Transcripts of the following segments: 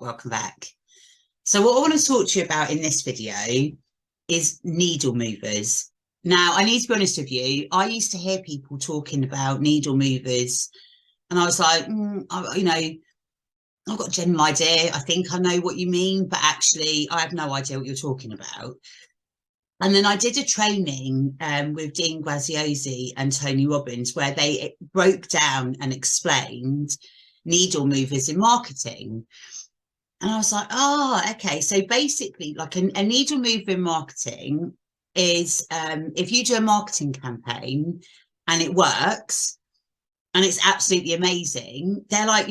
welcome back. So what I want to talk to you about in this video is needle movers. Now, I need to be honest with you, I used to hear people talking about needle movers and I was like, I've got a general idea. I think I know what you mean, but actually I have no idea what you're talking about. And then I did a training with Dean Graziosi and Tony Robbins where they broke down and explained needle movers in marketing. And I was like, okay. So basically, like a needle mover in marketing is if you do a marketing campaign and it works and it's absolutely amazing, they're like,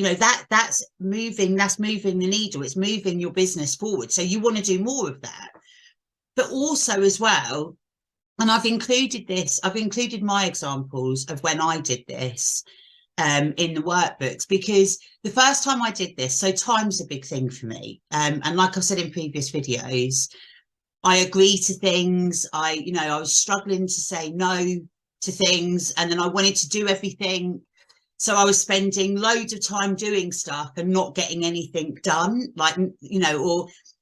that's moving the needle. It's moving your business forward. So you want to do more of that. But also as well, and I've included my examples of when I did this in the workbooks, because the first time I did this, so time's a big thing for me. And like I've said in previous videos, I agree to things. I was struggling to say no to things, and then I wanted to do everything. So I was spending loads of time doing stuff and not getting anything done,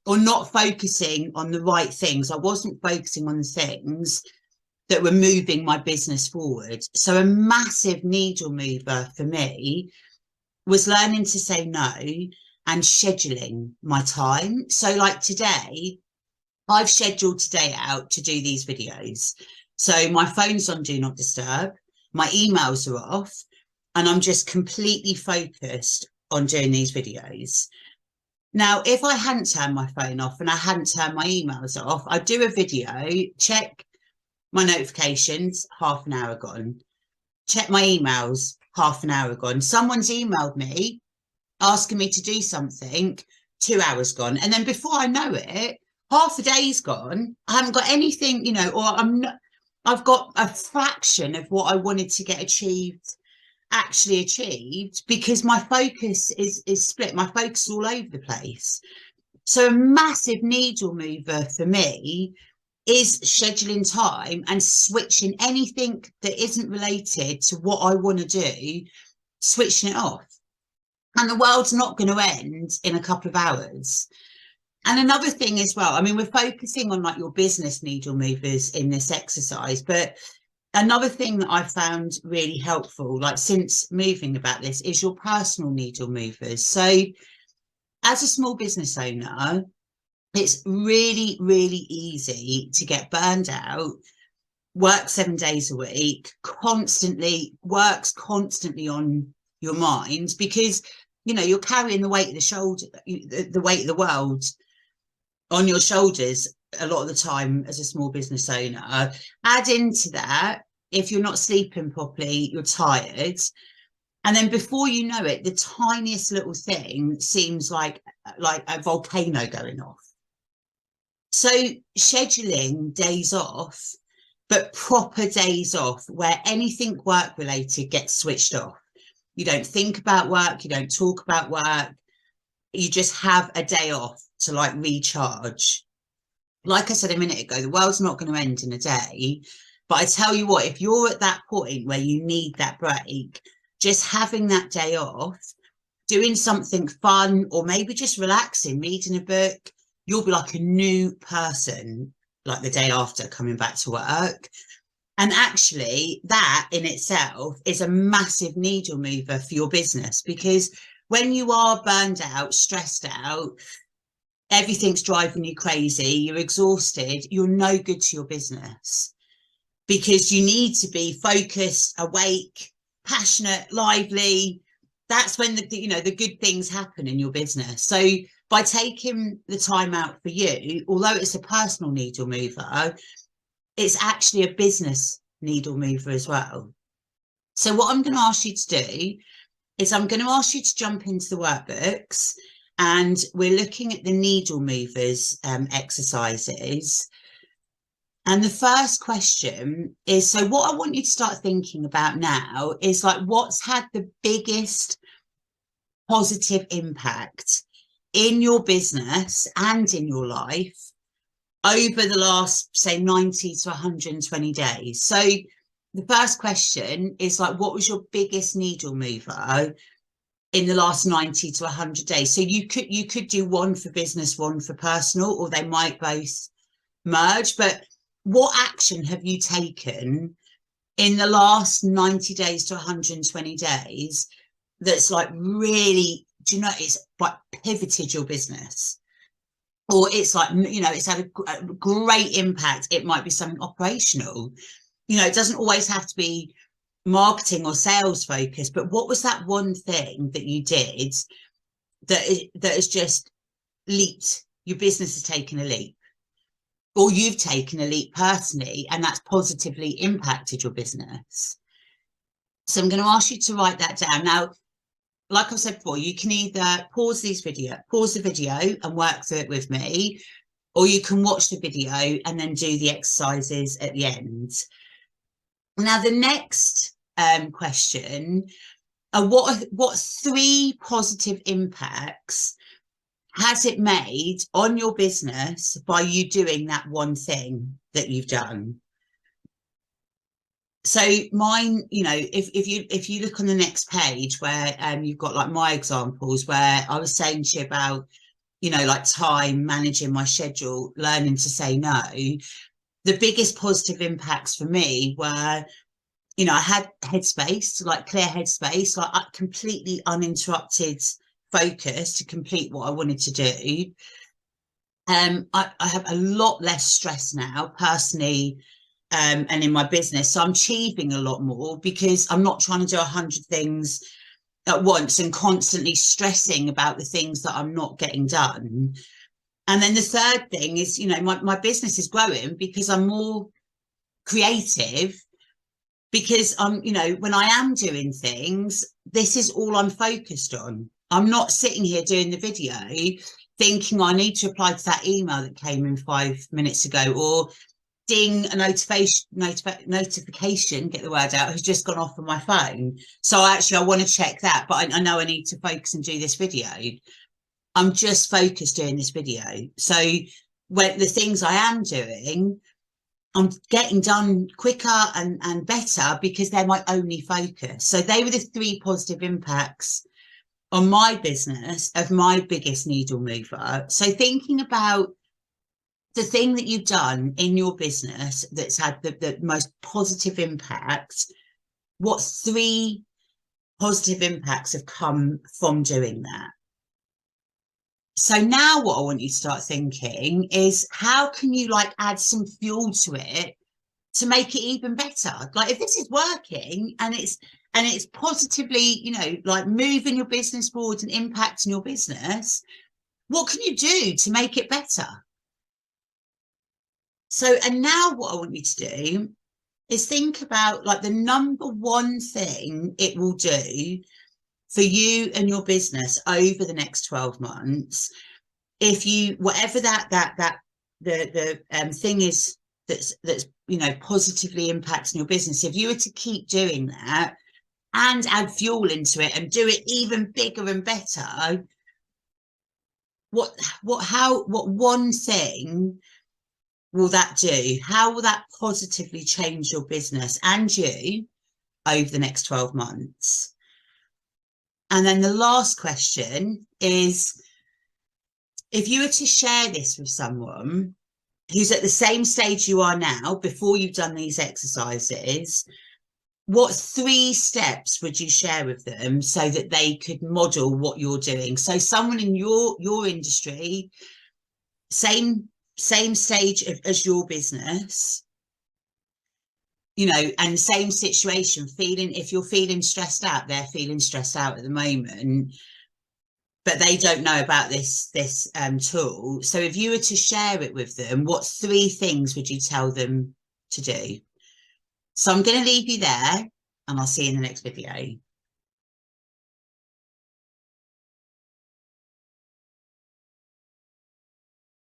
or not focusing on the right things. I wasn't focusing on the things that were moving my business forward. So a massive needle mover for me was learning to say no and scheduling my time. So like today, I've scheduled today out to do these videos. So my phone's on Do Not Disturb, my emails are off, and I'm just completely focused on doing these videos. Now, if I hadn't turned my phone off and I hadn't turned my emails off, I'd do a video, check my notifications, half an hour gone. Check my emails, half an hour gone. Someone's emailed me asking me to do something, 2 hours gone. And then before I know it, half a day's gone. I haven't got anything, I've got a fraction of what I wanted to get actually achieved, because my focus is split. My focus is all over the place. So a massive needle mover for me is scheduling time and switching anything that isn't related to what I want to do, switching it off. And the world's not going to end in a couple of hours. And another thing as well, we're focusing on like your business needle movers in this exercise, but another thing that I found really helpful, like since moving about this, is your personal needle movers. So as a small business owner, it's really, really easy to get burned out, work 7 days a week, works constantly on your mind, because, you're carrying the weight of the weight of the world on your shoulders a lot of the time as a small business owner. Add into that, if you're not sleeping properly, you're tired. And then before you know it, the tiniest little thing seems like a volcano going off. So scheduling days off, but proper days off where anything work related gets switched off. You don't think about work, you don't talk about work, you just have a day off to like recharge. Like I said a minute ago, the world's not going to end in a day. But I tell you what, if you're at that point where you need that break, just having that day off, doing something fun, or maybe just relaxing, reading a book, you'll be like a new person, like the day after coming back to work. And actually, that in itself is a massive needle mover for your business, because when you are burned out, stressed out, everything's driving you crazy, you're exhausted, you're no good to your business, because you need to be focused, awake, passionate, lively. That's when the good things happen in your business. So by taking the time out for you, although it's a personal needle mover, it's actually a business needle mover as well. So what I'm going to ask you to do is I'm going to ask you to jump into the workbooks, and we're looking at the needle movers exercises. And the first question is, so what I want you to start thinking about now is like, what's had the biggest positive impact in your business and in your life over the last, say, 90 to 120 days? So the first question is like, what was your biggest needle mover in the last 90 to 100 days. So you could do one for business, one for personal, or they might both merge. But what action have you taken in the last 90 days to 120 days that's like really, do you know, it's like pivoted your business? Or it's like, you know, it's had a great impact. It might be something operational. You know, it doesn't always have to be marketing or sales focused, but what was that one thing that you did that has just leaped? Your business has taken a leap, or you've taken a leap personally, and that's positively impacted your business. So I'm going to ask you to write that down. Now, like I said before, you can either pause the video and work through it with me, or you can watch the video and then do the exercises at the end. Now, the next question are what 3 positive impacts has it made on your business by you doing that one thing that you've done? So mine, you know, if you look on the next page where you've got like my examples where I was saying to you about, you know, like time, managing my schedule, learning to say no, the biggest positive impacts for me were, you know, I had headspace, like clear headspace, like completely uninterrupted focus to complete what I wanted to do. I have a lot less stress now personally, and in my business. So I'm achieving a lot more because I'm not trying to do 100 things at once and constantly stressing about the things that I'm not getting done. And then the third thing is, you know, my business is growing because I'm more creative, because I'm, you know, when I am doing things, this is all I'm focused on. I'm not sitting here doing the video thinking I need to reply to that email that came in 5 minutes ago, or ding, a notification, get the word out, has just gone off on my phone. So actually I want to check that, but I know I need to focus and do this video. I'm just focused doing this video. So when the things I am doing, I'm getting done quicker and better because they're my only focus. So they were the 3 positive impacts on my business of my biggest needle mover. So thinking about the thing that you've done in your business that's had the most positive impact, what 3 positive impacts have come from doing that? So now what I want you to start thinking is, how can you like add some fuel to it to make it even better? Like if this is working and it's positively, you know, like moving your business forward and impacting your business, what can you do to make it better? So, and now what I want you to do is think about like the number 1 thing it will do for you and your business over the next 12 months. If you, whatever the thing is that's you know, positively impacting your business, if you were to keep doing that and add fuel into it and do it even bigger and better, what one thing will that do? How will that positively change your business and you over the next 12 months? And then the last question is, if you were to share this with someone who's at the same stage you are now, before you've done these exercises, what 3 steps would you share with them so that they could model what you're doing? So someone in your industry, same stage as your business, you know, and same situation, feeling, if you're feeling stressed out, they're feeling stressed out at the moment, but they don't know about this tool. So if you were to share it with them, what 3 things would you tell them to do? So I'm going to leave you there, and I'll see you in the next video.